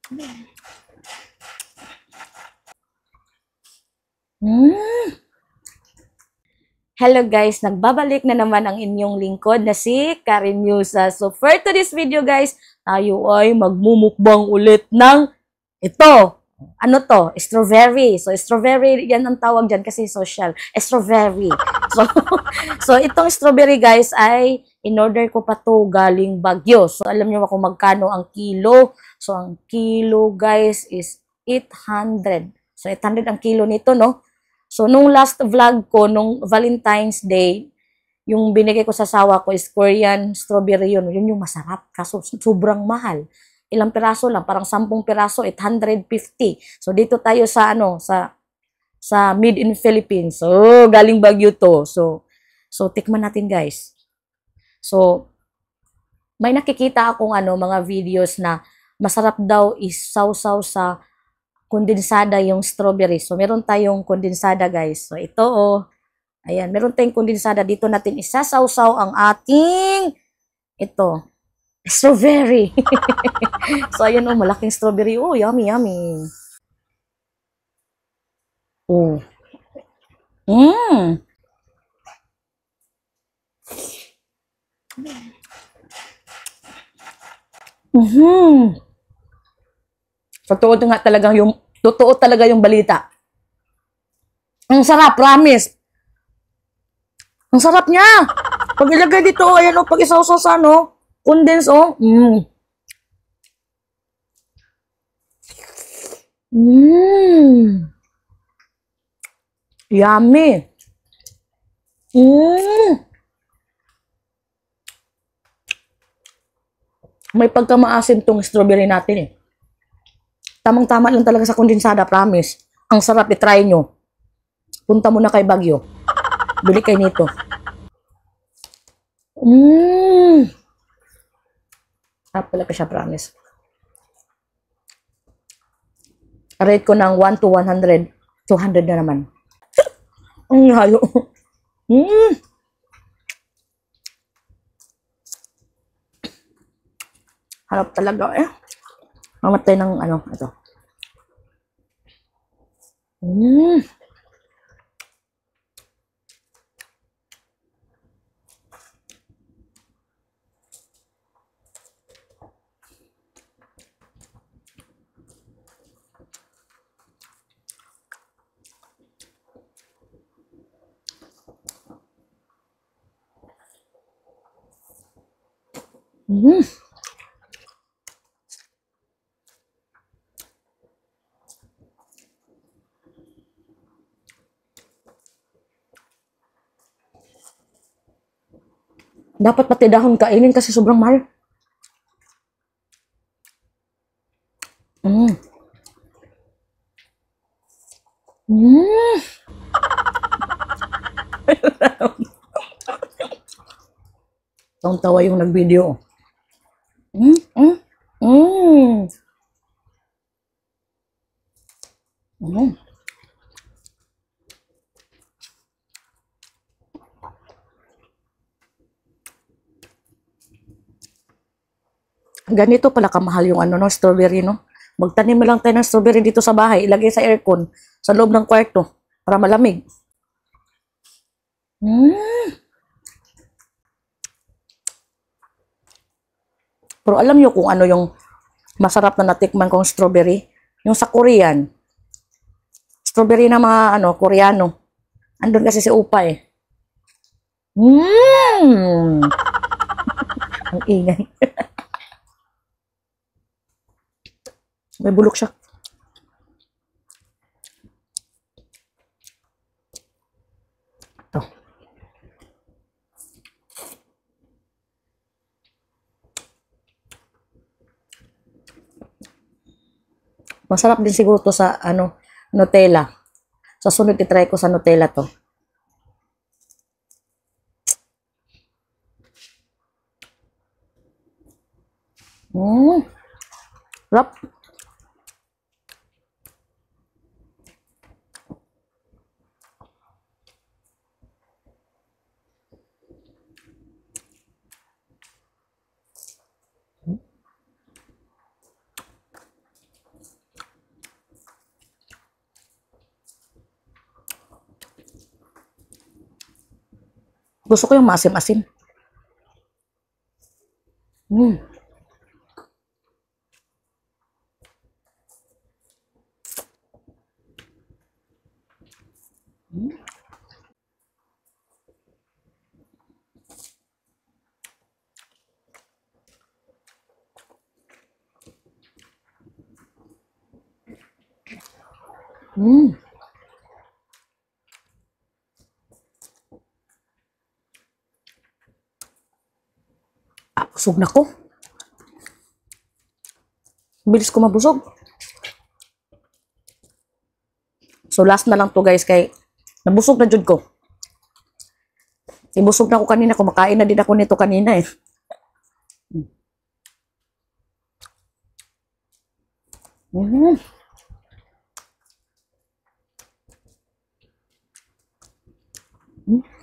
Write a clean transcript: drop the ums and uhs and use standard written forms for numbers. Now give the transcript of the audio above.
Mm. Hello guys, nagbabalik na naman ang inyong lingkod na si Karen Musa. So for today's video guys, tayo ay magmumukbang ulit ng ito. Ano to? Strawberry. So strawberry, yan ang tawag dyan kasi social. Strawberry. So, so itong strawberry guys ay in-order ko pa to galing Baguio. So alam niyo kung magkano ang kilo. So ang kilo guys is 800. So 800 ang kilo nito, no? So, nung last vlog ko, nung Valentine's Day, yung binigay ko sa sawa ko is Korean strawberry yun. Yun yung masarap. Kaso, sobrang mahal. Ilang piraso lang, parang 10 piraso, 850. So, dito tayo sa, sa made in Philippines. So, galing Baguio to. So tikman natin, guys. So, may nakikita akong mga videos na masarap daw is sausaw sa kondensada yung strawberry. So, meron tayong kondensada, guys. So, ito, oh. Ayan, meron tayong kondensada. Dito natin isasawsaw ang ating, ito, strawberry. So, ayan, oh, malaking strawberry. Oh, yummy, yummy. Oh. Mmm. Mm-hmm. Totoo talaga yung balita. Ang sarap, promise. Ang sarap niya. Pag ilagay dito, ayan o, pag isawsaw sa condense o. Yummy. May pagkamaasim tong strawberry natin eh. Tamang-tama lang talaga sa kondensada, promise. Ang sarap, i-try nyo. Punta muna kay Baguio. Bili kayo nito. Sarap talaga siya, promise. Rate ko ng 1 to 100. 200 na naman. Ang hayo. Harap talaga eh. Mamatay ng ito. Dapat pati dahon kainin kasi sobrang mahal. Tawang-tawa yung nag-video. Ganito pala kamahal yung strawberry, no? Magtanim lang tayo ng strawberry dito sa bahay, ilagay sa aircon, sa loob ng kwarto, para malamig. Pero alam nyo kung ano yung masarap na natikman kong strawberry? Yung sa Korean. Strawberry na mga Koreano. Andun kasi si Upa eh. Ang ingay. May bulok siya. Ito. Masarap din siguro to sa Nutella. Sa sunod itry ko sa Nutella to. Sarap. Gusto ko yung maasim-asim. Mm. Mm. Busog na ko. Bilis ko mabusog. So last na lang to guys kay nabusog na jud ko. Ibusog na ako kanina, kumakain na din ako nito kanina eh. Mm. Mm.